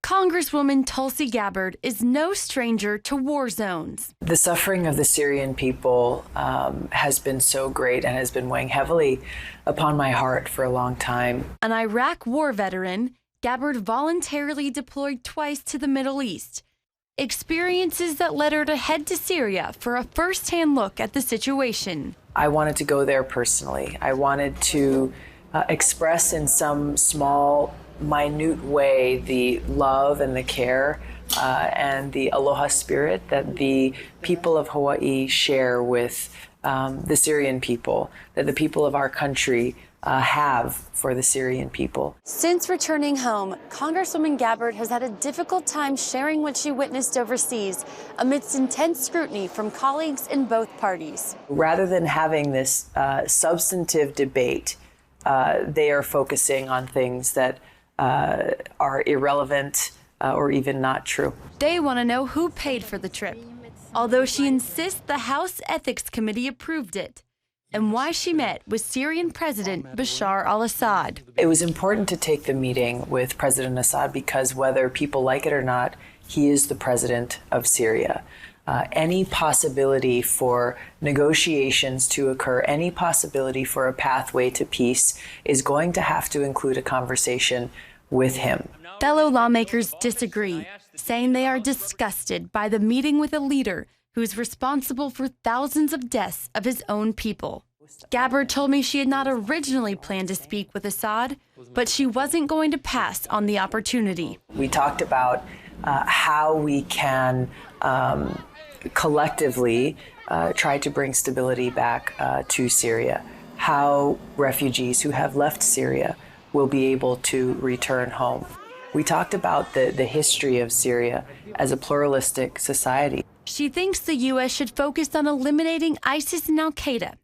Congresswoman Tulsi Gabbard is no stranger to war zones. The suffering of the Syrian people has been so great and has been weighing heavily upon my heart for a long time. An Iraq war veteran, Gabbard voluntarily deployed twice to the Middle East. Experiences that led her to head to Syria for a first-hand look at the situation. I wanted to go there personally. I wanted to express in some small, minute way the love and the care and the aloha spirit that the people of Hawaii share with the Syrian people, that the people of our country have for the Syrian people. Since returning home, Congresswoman Gabbard has had a difficult time sharing what she witnessed overseas amidst intense scrutiny from colleagues in both parties. Rather than having this substantive debate, they are focusing on things that are irrelevant or even not true. They want to know who paid for the trip, although she insists the House Ethics Committee approved it, and why she met with Syrian President Bashar al-Assad. It was important to take the meeting with President Assad because whether people like it or not, he is the president of Syria. Any possibility for negotiations to occur, any possibility for a pathway to peace is going to have to include a conversation with him. Fellow lawmakers disagree, saying they are disgusted by the meeting with a leader who's responsible for thousands of deaths of his own people. Gabbard told me she had not originally planned to speak with Assad, but she wasn't going to pass on the opportunity. We talked about how we can collectively try to bring stability back to Syria, how refugees who have left Syria will be able to return home. We talked about the history of Syria as a pluralistic society. She thinks the U.S. should focus on eliminating ISIS and al-Qaeda,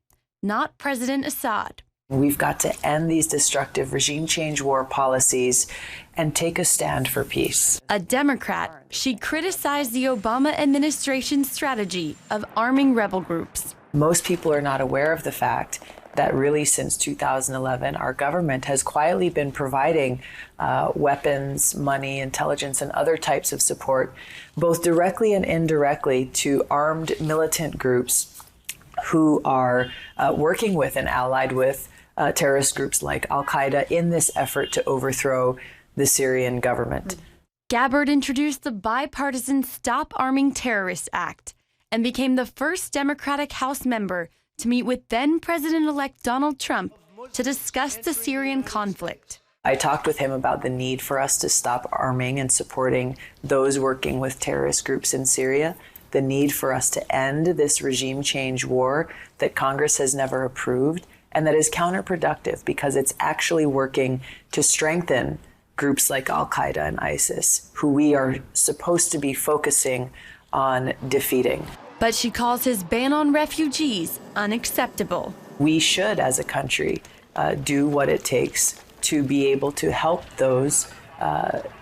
not President Assad. We've got to end these destructive regime change war policies and take a stand for peace. A Democrat, she criticized the Obama administration's strategy of arming rebel groups. Most people are not aware of the fact that really since 2011, our government has quietly been providing weapons, money, intelligence, and other types of support, both directly and indirectly, to armed militant groups who are working with and allied with terrorist groups like al-Qaeda in this effort to overthrow the Syrian government. Gabbard introduced the bipartisan Stop Arming Terrorists Act and became the first Democratic House member to meet with then-President-elect Donald Trump to discuss the Syrian conflict. I talked with him about the need for us to stop arming and supporting those working with terrorist groups in Syria, the need for us to end this regime change war that Congress has never approved, and that is counterproductive because it's actually working to strengthen groups like al-Qaeda and ISIS, who we are supposed to be focusing on defeating. But she calls his ban on refugees unacceptable. We should, as a country, do what it takes to be able to help those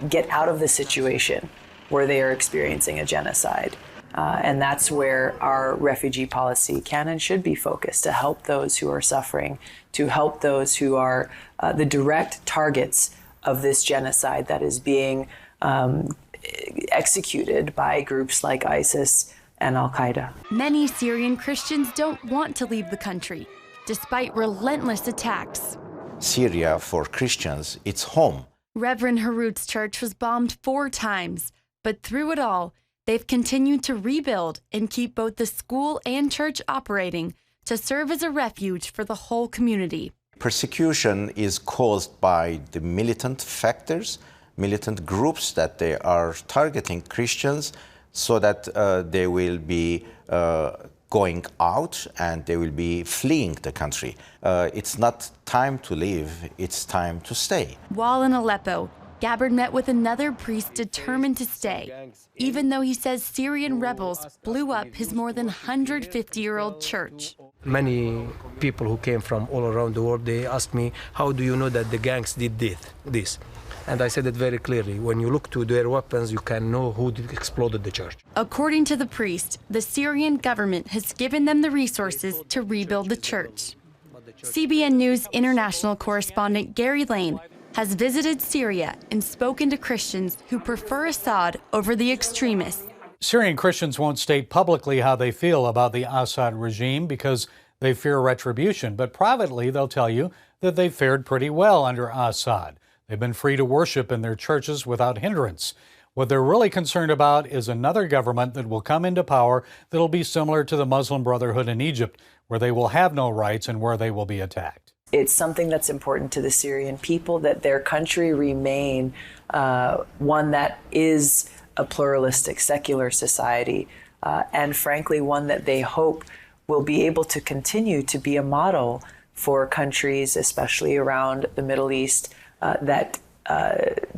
get out of the situation where they are experiencing a genocide. And that's where our refugee policy can and should be focused, to help those who are suffering, to help those who are the direct targets of this genocide that is being executed by groups like ISIS and al-Qaeda. Many Syrian Christians don't want to leave the country, despite relentless attacks. Syria, for Christians, it's home. Reverend Harut's church was bombed 4 times, but through it all, they've continued to rebuild and keep both the school and church operating to serve as a refuge for the whole community. Persecution is caused by the militant factors, militant groups that they are targeting Christians so that they will be going out and they will be fleeing the country. It's not time to leave, it's time to stay. While in Aleppo, Gabbard met with another priest determined to stay, even though he says Syrian rebels blew up his more than 150-year-old church. Many people who came from all around the world, they asked me, how do you know that the gangs did this? And I said it very clearly. When you look to their weapons, you can know who exploded the church. According to the priest, the Syrian government has given them the resources to rebuild the church. CBN News international correspondent Gary Lane has visited Syria and spoken to Christians who prefer Assad over the extremists. Syrian Christians won't state publicly how they feel about the Assad regime because they fear retribution, but privately they'll tell you that they've fared pretty well under Assad. They've been free to worship in their churches without hindrance. What they're really concerned about is another government that will come into power that'll be similar to the Muslim Brotherhood in Egypt, where they will have no rights and where they will be attacked. It's something that's important to the Syrian people that their country remain one that is a pluralistic, secular society, and frankly, one that they hope will be able to continue to be a model for countries, especially around the Middle East, that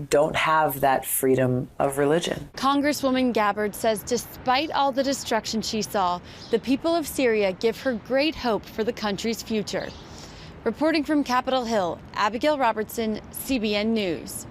don't have that freedom of religion. Congresswoman Gabbard says despite all the destruction she saw, the people of Syria give her great hope for the country's future. Reporting from Capitol Hill, Abigail Robertson, CBN News.